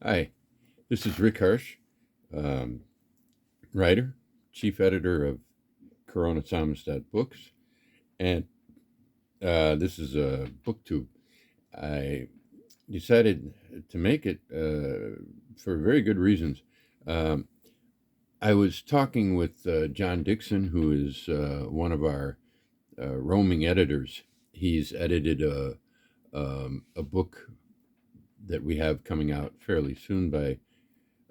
Hi, this is Rick Harsh, um, writer, chief editor of Corona Samizdat Books, and this is a booktube. I decided to make it for very good reasons. Um, I was talking with John Dixon, who is one of our roaming editors. He's edited a book that we have coming out fairly soon by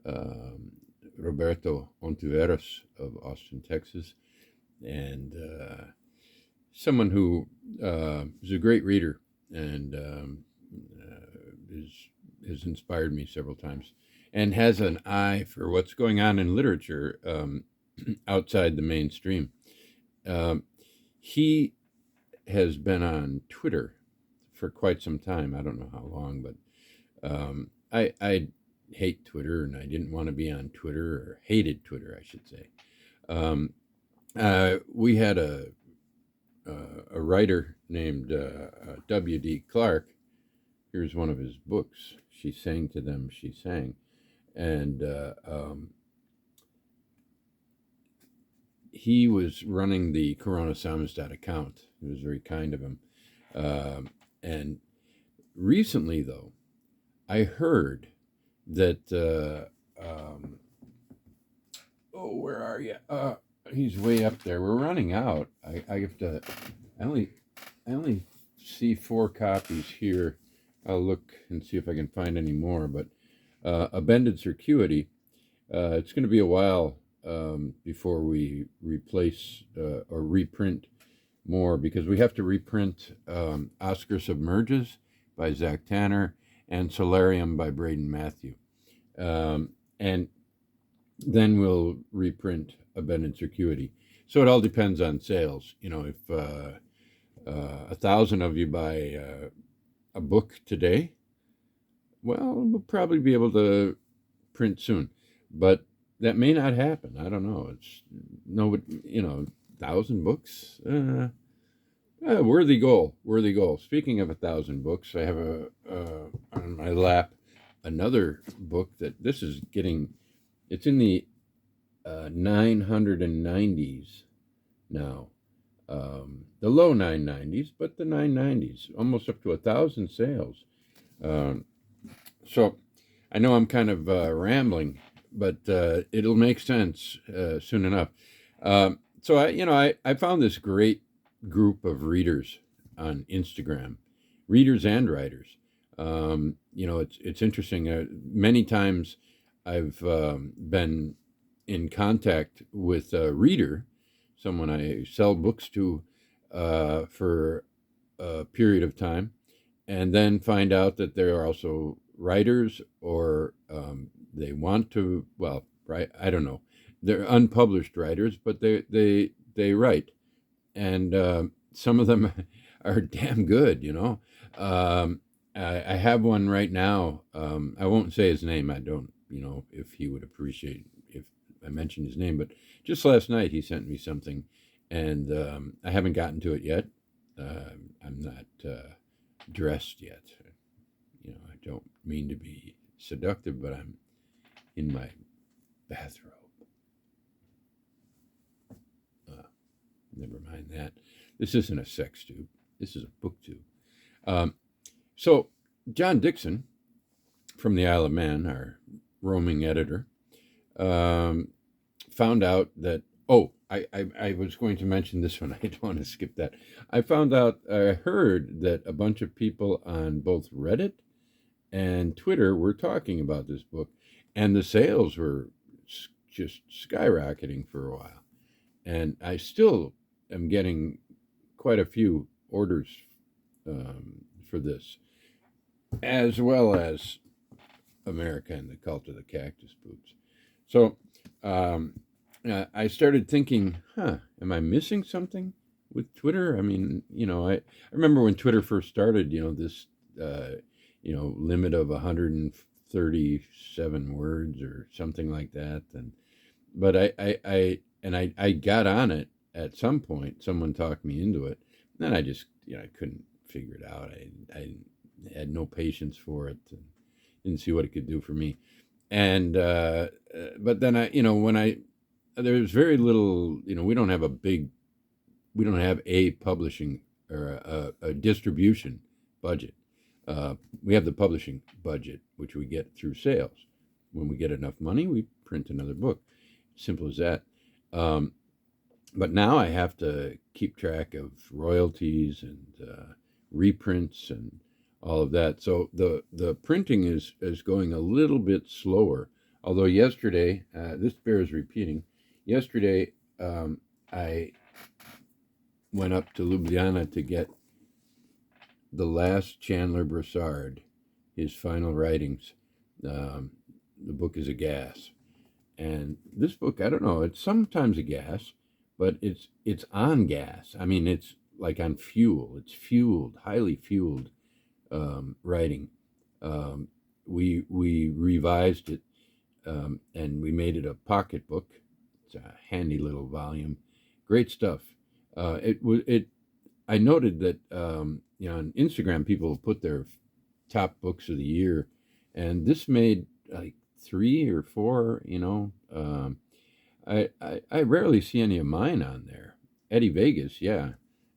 um, Roberto Ontiveros of Austin, Texas, and someone who is a great reader and is, has inspired me several times and has an eye for what's going on in literature outside the mainstream. Um, he has been on Twitter for quite some time. I don't know how long, but I hate Twitter, and I didn't want to be on Twitter, or hated Twitter, I should say. Um, we had a writer named W.D. Clark. Here's one of his books. She sang to them, she sang. And he was running the Corona Samizdat account. It was very kind of him. And recently, though, I heard that oh, where are you? He's way up there. We're running out. I have to. I only I only see 4 copies here. I'll look and see if I can find any more. But a bended circuity. It's going to be a while before we replace or reprint more, because we have to reprint Oscar Submerges by Zach Tanner and Solarium by Braden Matthew. And then we'll reprint a bended circuity. So it all depends on sales. You know, if 1,000 of you buy a book today, well, we'll probably be able to print soon. But that may not happen. I don't know. It's no, you know, 1,000 books. Worthy goal. Worthy goal. Speaking of 1,000 books, I have on my lap another book that this is getting. It's in the 990s now. The low 990s, but the 990s, almost up to 1,000 sales. Um, so I know I'm kind of rambling, but it'll make sense soon enough. So I found this great group of readers on Instagram, readers and writers. It's interesting. Many times I've been in contact with a reader, someone I sell books to for a period of time, and then find out that they are also writers, or they want to, well, right, I don't know. They're unpublished writers, but they write, and some of them are damn good. I have one right now. I won't say his name. I don't, if he would appreciate if I mentioned his name, but just last night he sent me something, and I haven't gotten to it yet. I'm not dressed yet. I don't mean to be seductive, but I'm in my bathrobe. Never mind that. This isn't a sex tube. This is a booktube. So John Dixon from the Isle of Man, our roaming editor, found out that, I was going to mention this one. I don't want to skip that. I heard that a bunch of people on both Reddit and Twitter were talking about this book, and the sales were just skyrocketing for a while. And I still am getting quite a few orders for this, as well as America and the Cult of the Cactus Boots. So I started thinking, am I missing something with Twitter? I mean, I remember when Twitter first started, this, limit of 137 words or something like that. But I got on it at some point. Someone talked me into it. Then I just, I couldn't figure it out. I had no patience for it. And, and see what it could do for me. And but then there's very little, we don't have a publishing or a distribution budget. We have the publishing budget, which we get through sales. When we get enough money, we print another book. Simple as that. But now I have to keep track of royalties and reprints and all of that. So the printing is going a little bit slower. Although yesterday, this bears repeating, yesterday I went up to Ljubljana to get the last Chandler Broussard, his final writings. The book is a gas. And this book, I don't know, it's sometimes a gas, but it's on gas. I mean, it's like on fuel. It's fueled, highly fueled writing. We revised it and we made it a pocket book. It's a handy little volume. Great stuff. I noted that on Instagram people put their top books of the year, and this made like 3 or 4. I rarely see any of mine on there. Eddie Vegas, yeah,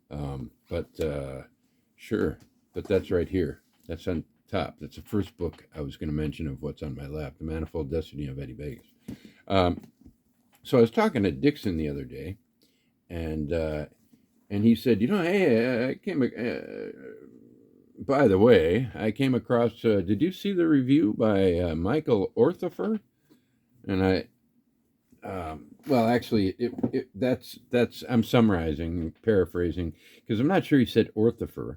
but sure, but that's right here. That's on top. That's the first book I was going to mention of what's on my lap, The Manifold Destiny of Eddie Vegas. So I was talking to Dixon the other day, and he said, hey, by the way, I came across, did you see the review by Michael Orthofer? And well, actually, that's I'm summarizing and paraphrasing, because I'm not sure he said Orthofer,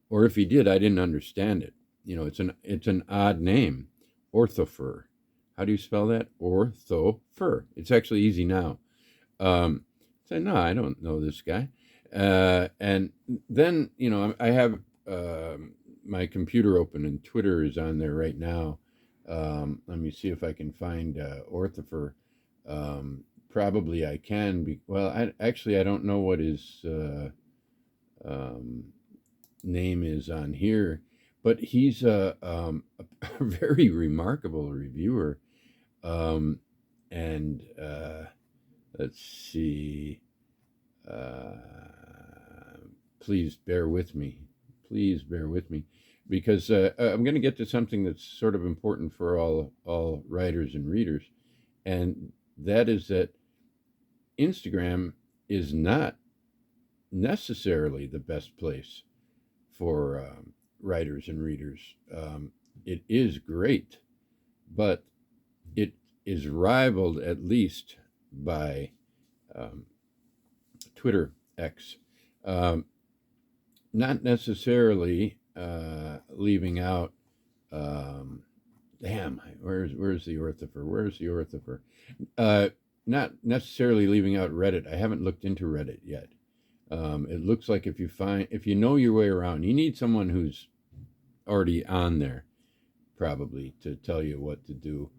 or if he did, I didn't understand it. It's an odd name, Orthofer. How do you spell that? Orthofer. It's actually easy now. So no, I don't know this guy. And then, I have my computer open and Twitter is on there right now. Let me see if I can find Orthofer. Probably I can. I don't know what his name is on here, but he's a very remarkable reviewer. And let's see. Please bear with me. Because I'm going to get to something that's sort of important for all writers and readers, and that is that Instagram is not necessarily the best place for writers and readers. It is great, but it is rivaled at least by Twitter X. Not necessarily leaving out. Where's the Orthofer? Not necessarily leaving out Reddit. I haven't looked into Reddit yet. It looks like if you know your way around, you need someone who's already on there, probably, to tell you what to do.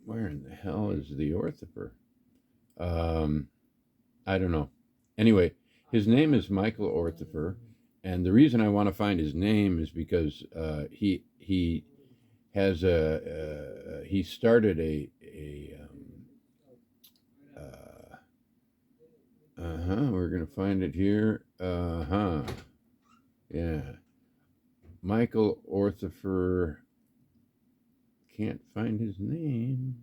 Where in the hell is the Orthofer? I don't know. Anyway, his name is Michael Orthofer, and the reason I want to find his name is because he has he started we're gonna find it here. Yeah, Michael Orthofer. Can't find his name,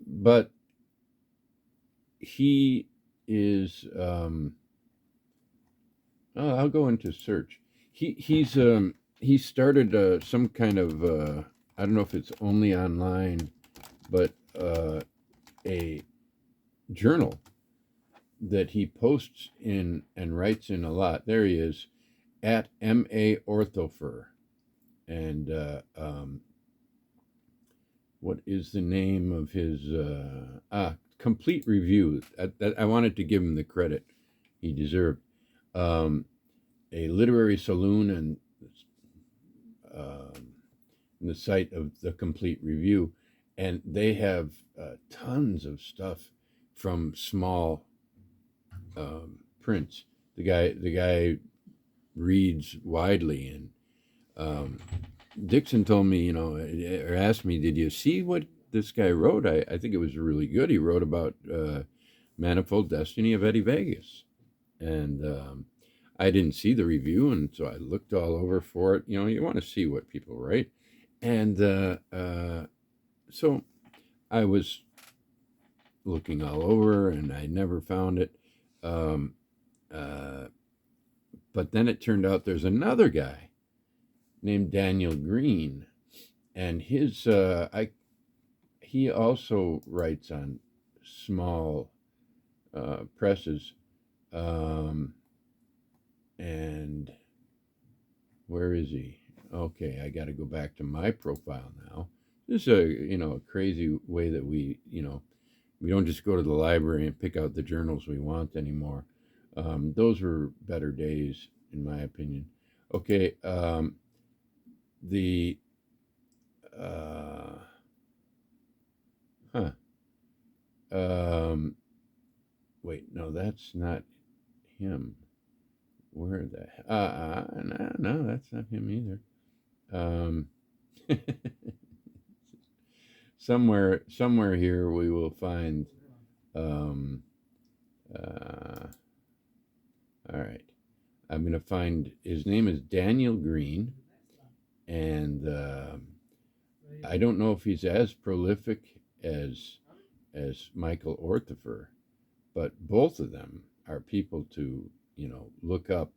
but he is. I'll go into search. He started some kind of I don't know if it's only online, but a journal that he posts in and writes in a lot. There he is, at M.A. Orthofer, and what is the name of his complete review? I wanted to give him the credit he deserved. A literary saloon and the site of the complete review, and they have tons of stuff from small prints. The guy reads widely, um, Dixon told me, or asked me, did you see what this guy wrote? I think it was really good. He wrote about Manifold Destiny of Eddie Vegas. And I didn't see the review, and so I looked all over for it. You want to see what people write. And so I was looking all over, and I never found it. Um, uh, but then it turned out there's another guy named Daniel Green, and he also writes on small presses. Um, and where is he? Okay, I got to go back to my profile now. This is a crazy way that we don't just go to the library and pick out the journals we want anymore. Those were better days, in my opinion. Okay, the uh, huh. Um, wait, no, that's not him. Where the no, that's not him either. Um, somewhere here we will find. Um, uh, all right, I'm gonna find his name is Daniel Green, and I don't know if he's as prolific as Michael Orthofer, but both of them are people to look up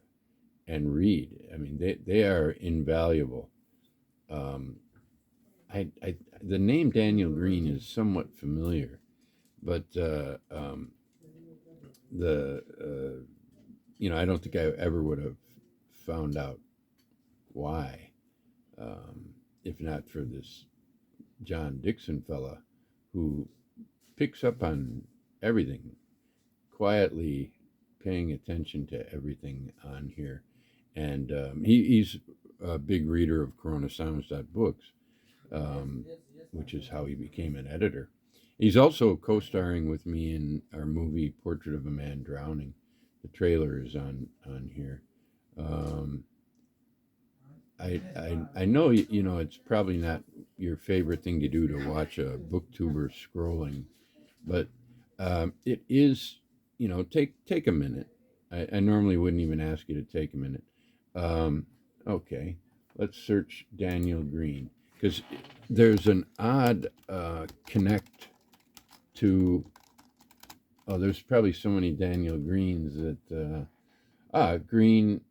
and read. I mean, they are invaluable. Um, I the name Daniel Green is somewhat familiar, but the I don't think I ever would have found out why, um, if not for this John Dixon fella, who picks up on everything, quietly paying attention to everything on here, and he's a big reader of Corona Soundstead books, um, which is how he became an editor. He's also co-starring with me in our movie Portrait of a Man Drowning. The trailer is on here. Um, I know it's probably not your favorite thing to do to watch a booktuber scrolling, but it is. Take a minute. I normally wouldn't even ask you to take a minute. Um, okay, let's search Daniel Green, because there's an odd connect to. Oh, there's probably so many Daniel Greens that Green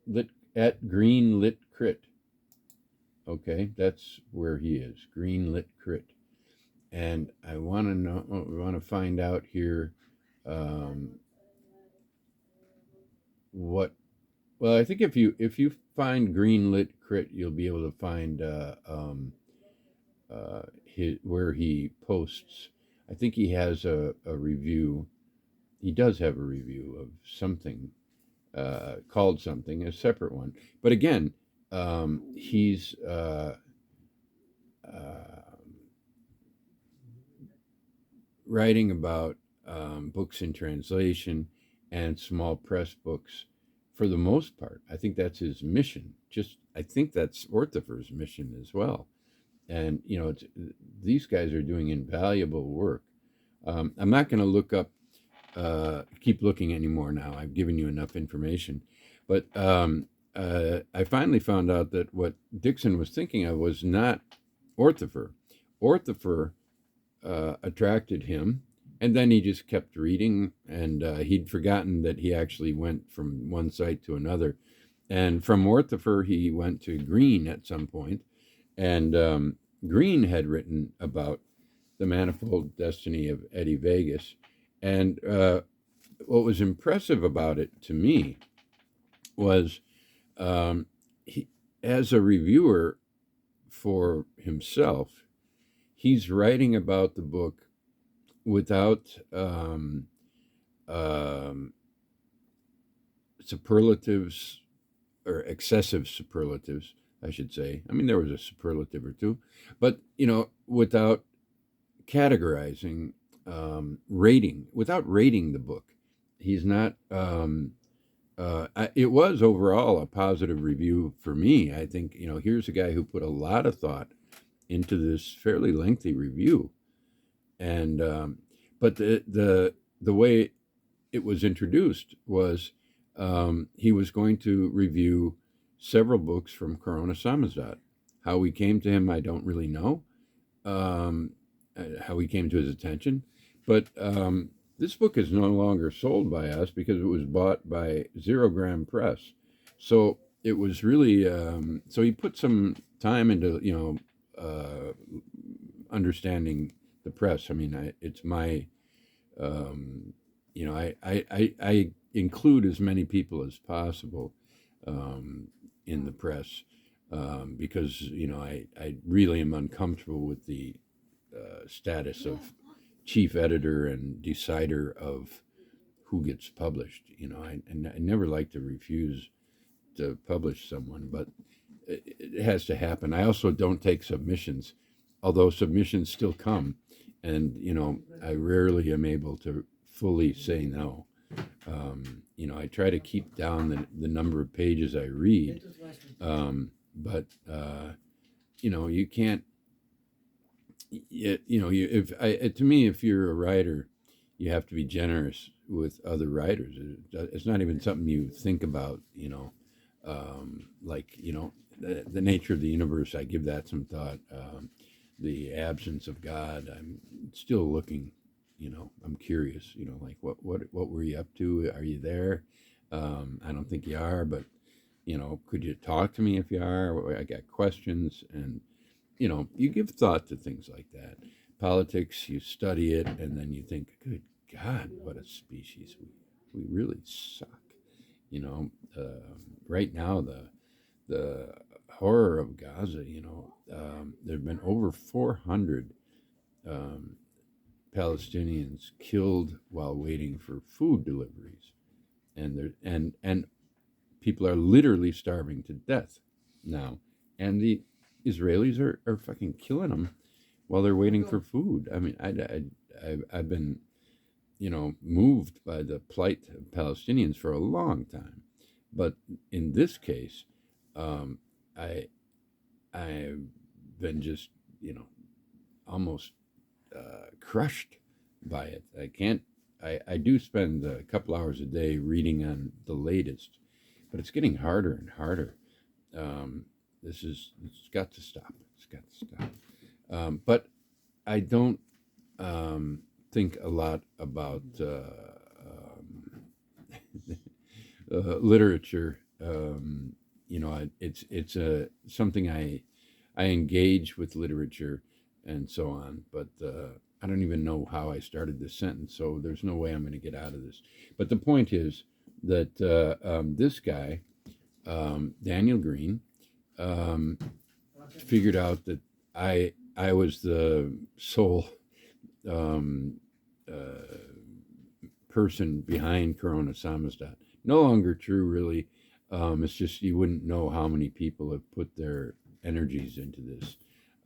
lit at Green Lit Crit. Okay, that's where he is. Green Lit Crit, and I want to know. Want to find out here. Um, what Well, I think if you find Greenlit Crit, you'll be able to find where he posts. I think he has a review. He does have a review of something called something, a separate one. But again, he's uh, writing about books in translation and small press books for the most part. I think that's his mission. I think that's Orthofer's mission as well. And these guys are doing invaluable work. I'm not going to keep looking anymore now. I've given you enough information. But I finally found out that what Dixon was thinking of was not Orthofer. Orthofer attracted him. And then he just kept reading, and he'd forgotten that he actually went from one site to another. And from Orthofer, he went to Green at some point, and Green had written about the manifold destiny of Eddie Vegas. And what was impressive about it to me was um, he, as a reviewer for himself, he's writing about the book without um, superlatives or excessive superlatives, I should say. I mean, there was a superlative or two, but without categorizing, without rating the book. He's not. it was overall a positive review for me. I think, here's a guy who put a lot of thought into this fairly lengthy review, and but the way it was introduced was he was going to review several books from Corona Samizdat. How we came to him, I don't really know. Um, how he came to his attention, but this book is no longer sold by us because it was bought by Zero Gram Press. So it was really so he put some time into understanding the press. I mean, it's my um, I include as many people as possible in the press because I really am uncomfortable with the status of chief editor and decider of who gets published. I never like to refuse to publish someone, but it has to happen. I also don't take submissions, although submissions still come, and I rarely am able to fully say no. I try to keep down the number of pages I read, but you can't. To me, if you're a writer, you have to be generous with other writers. It's not even something you think about. Like the nature of the universe. I give that some thought. The absence of God. I'm still looking. I'm curious. Like what were you up to? Are you there? I don't think you are, but could you talk to me if you are? I got questions, and you give thought to things like that. Politics, you study it, and then you think, good God, what a species. We really suck. Right now, the horror of Gaza, there have been over 400 um, Palestinians killed while waiting for food deliveries. And people are literally starving to death now. And the Israelis are fucking killing them while they're waiting for food. I mean, I've been, moved by the plight of Palestinians for a long time. But in this case, um, I, I've been just, almost crushed by it. I do spend a couple hours a day reading on the latest, but it's getting harder and harder. Um, it's got to stop. It's got to stop. But I don't think a lot about literature. It's something I engage with literature and so on, but I don't even know how I started this sentence, so there's no way I'm going to get out of this. But the point is that this guy, Daniel Green, um, figured out that I was the sole um, uh, person behind Corona Samizdat. No longer true, really. It's just you wouldn't know how many people have put their energies into this.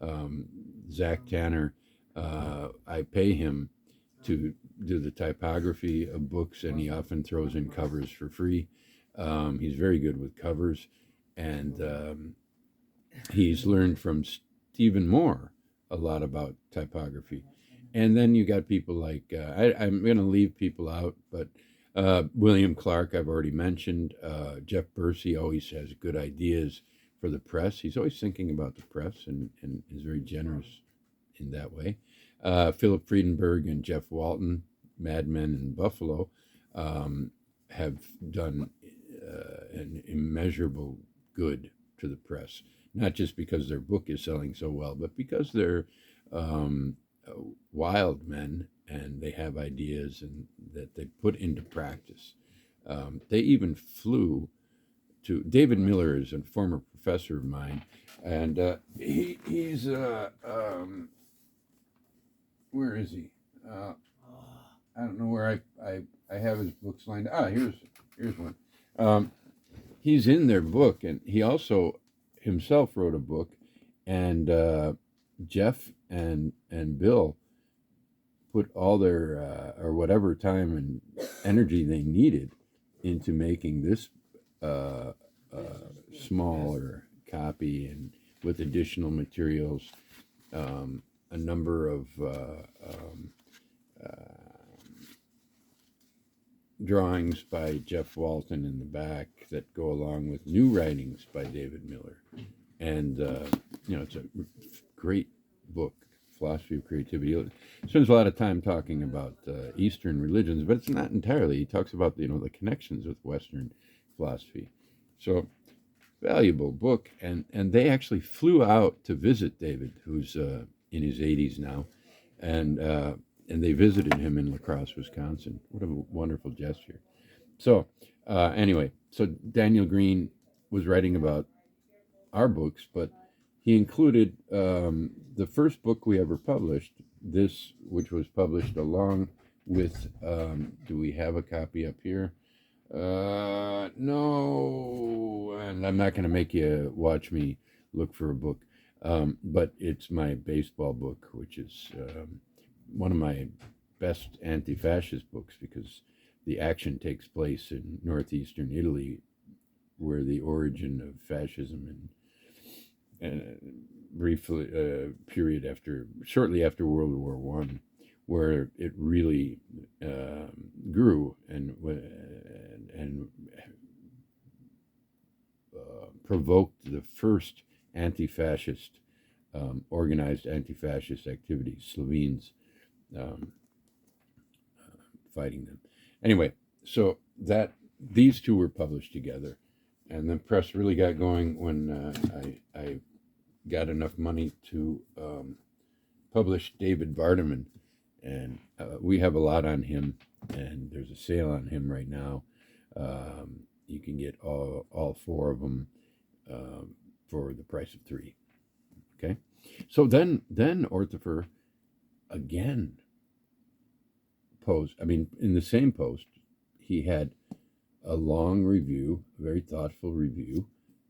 Um, Zach Tanner, I pay him to do the typography of books, and he often throws in covers for free. He's very good with covers, and he's learned from Stephen Moore a lot about typography. And then you got people like, I'm going to leave people out, but William Clark, I've already mentioned. Jeff Bursey always has good ideas for the press. He's always thinking about the press and is very generous in that way. Philip Friedenberg and Jeff Walton, Mad Men in Buffalo, have done an immeasurable good to the press, not just because their book is selling so well, but because they're um, wild men and they have ideas and that they put into practice. They even flew to David Miller is a former professor of mine, and he's where is he? I don't know where I have his books lined. Here's one. Um, he's in their book, and he also himself wrote a book, and Jeff and Bill put all their or whatever time and energy they needed into making this uh, smaller copy and with additional materials, a number of drawings by Jeff Walton in the back that go along with new writings by David Miller. And, it's a great book, Philosophy of Creativity. He spends a lot of time talking about Eastern religions, but it's not entirely. He talks about, the connections with Western philosophy. So, valuable book. And they actually flew out to visit David, who's in his 80s now. And they visited him in La Crosse, Wisconsin. What a wonderful gesture. So, anyway, so Daniel Green was writing about our books, but he included the first book we ever published, this, which was published along with, do we have a copy up here? No, and I'm not going to make you watch me look for a book, but it's my baseball book, which is one of my best anti-fascist books because the action takes place in northeastern Italy, where the origin of fascism and briefly period shortly after World War One, where it really grew and provoked the first anti-fascist organized anti-fascist activities. Slovenes fighting them. Anyway, so that these two were published together, and the press really got going when I got enough money to publish David Vardaman, and we have a lot on him, and there's a sale on him right now. You can get all four of them for the price of 3. Okay, so then Orthofer again in the same post, he had a long review, a very thoughtful review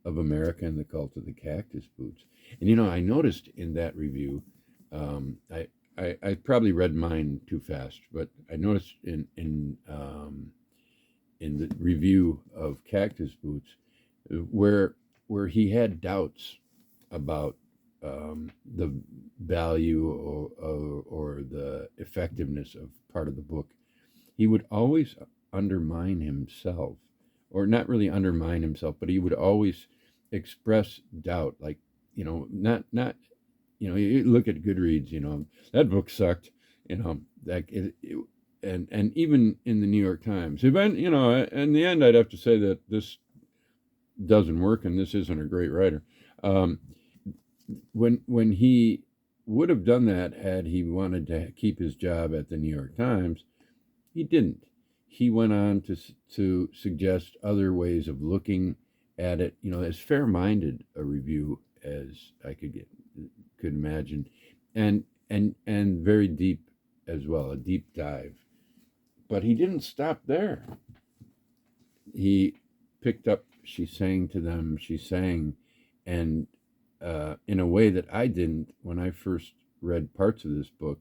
of America and the Cult of the Cactus Boots. And I noticed in that review, I probably read mine too fast, but I noticed in the review of Cactus Boots where he had doubts about the value or the effectiveness of part of the book. He would always undermine himself, or not really undermine himself, but he would always express doubt, like, not you look at Goodreads, that book sucked, that and even in the New York Times, in the end, I'd have to say that this doesn't work and this isn't a great writer. When he would have done that had he wanted to keep his job at the New York Times, he didn't. He went on to suggest other ways of looking at it, as fair-minded a review as I could imagine, and very deep as well, a deep dive. But he didn't stop there. He picked up She Sang to Them, She Sang, and in a way that I didn't when I first read parts of this book.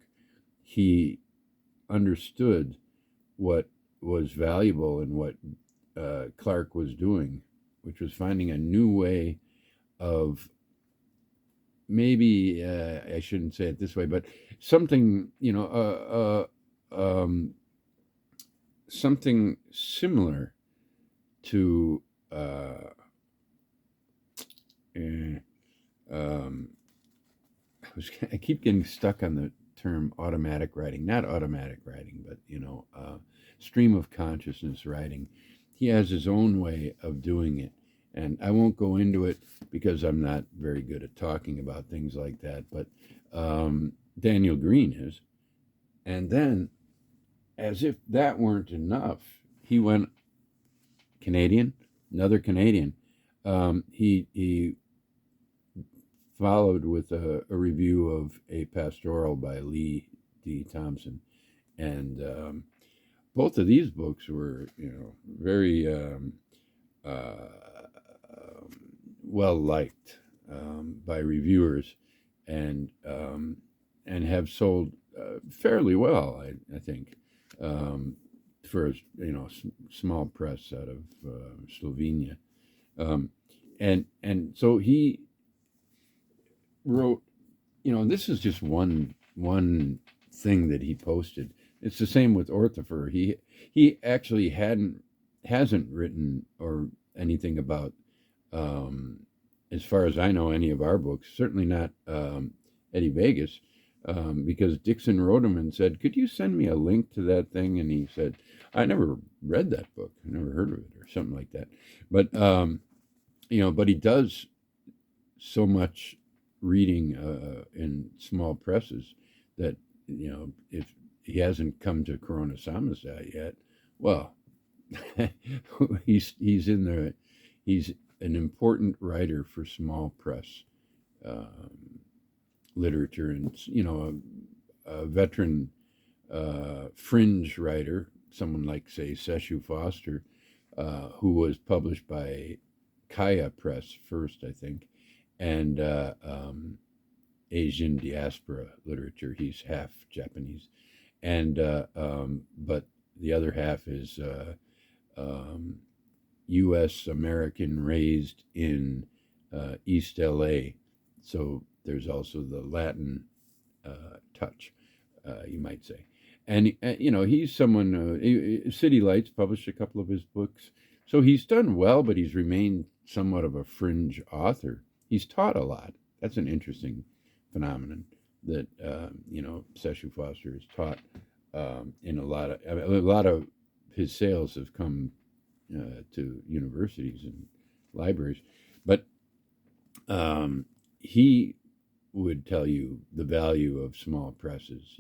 He understood what was valuable in what Clark was doing, which was finding a new way of, maybe I shouldn't say it this way, but something, something similar to I keep getting stuck on the term automatic writing, not automatic writing, but stream of consciousness writing. He has his own way of doing it, and I won't go into it because I'm not very good at talking about things like that, but Daniel Green is. And then, as if that weren't enough, he went another Canadian. He followed with a review of A Pastoral by Lee D. Thompson, and both of these books were, very well liked by reviewers, and have sold fairly well, I think, for a small press out of Slovenia, um, and so he wrote. This is just one thing that he posted. It's the same with Orthofer. He actually hasn't written or anything about, as far as I know, any of our books. Certainly not Eddie Vegas, because Dixon wrote him and said, "Could you send me a link to that thing?" And he said, "I never read that book. I never heard of it," or something like that. But but he does so much reading in small presses that if he hasn't come to Corona Samizdat yet, well, he's an important writer for small press literature, and a veteran fringe writer, someone like, say, Seshu Foster, who was published by Kaya Press first, I think, and Asian diaspora literature. He's half Japanese, and but the other half is U.S. American, raised in East L.A. So there's also the Latin touch, you might say. And he's someone. City Lights published a couple of his books, so he's done well, but he's remained somewhat of a fringe author. He's taught a lot. That's an interesting phenomenon that Seshu Foster has taught in a lot of his sales have come to universities and libraries, but he would tell you the value of small presses,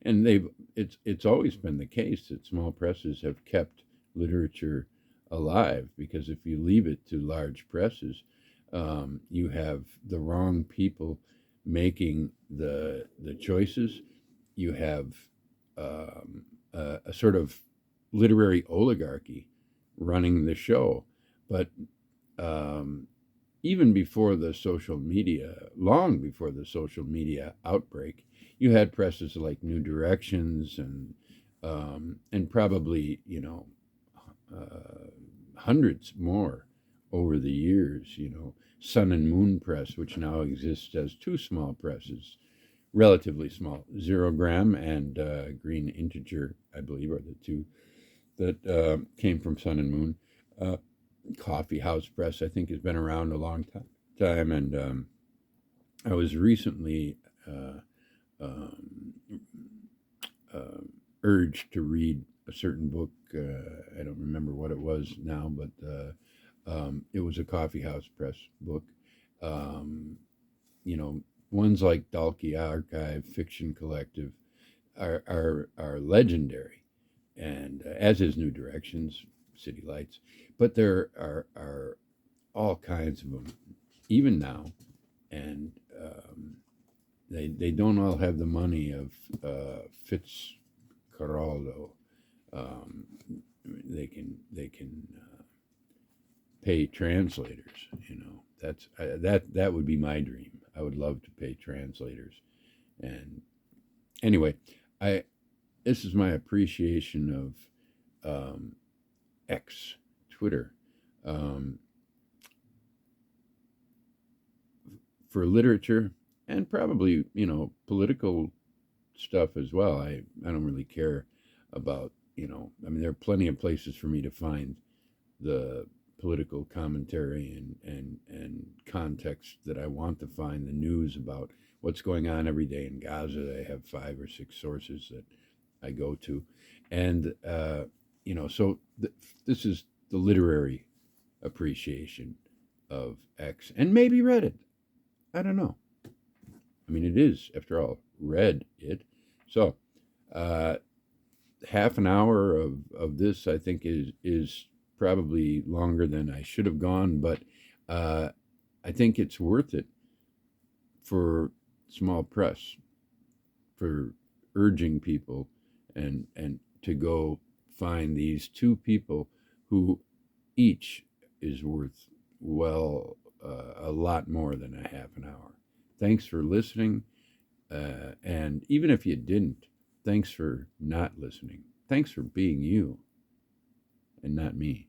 and it's always been the case that small presses have kept literature alive, because if you leave it to large presses, you have the wrong people making the choices. You have a sort of literary oligarchy running the show. But even before the social media, long before the social media outbreak, you had presses like New Directions and probably hundreds more over the years. Sun and Moon Press, which now exists as two small presses, relatively small, Zero Gram and Green Integer, I believe, are the two that came from Sun and Moon. Coffee House Press, I think, has been around a long time, and I was recently urged to read a certain book. I don't remember what it was now, but it was a Coffee House Press book. Ones like Dalkey Archive, Fiction Collective are legendary, and as is New Directions, City Lights. But there are all kinds of them, even now, and they don't all have the money of Fitzcarraldo. They can pay translators. That would be my dream. I would love to pay translators. And anyway, this is my appreciation of X, Twitter, for literature, and probably political stuff as well. I don't really care about there are plenty of places for me to find the political commentary and context that I want to find, the news about what's going on every day in Gaza. I have 5 or 6 sources that I go to, and so this is the literary appreciation of X, and maybe Reddit. I don't know. It is, after all, read it. So half an hour of this, I think, is probably longer than I should have gone, but I think it's worth it for small press, for urging people and to go find these two people who each is worth a lot more than a half an hour. Thanks for listening, and even if you didn't, thanks for not listening. Thanks for being you and not me.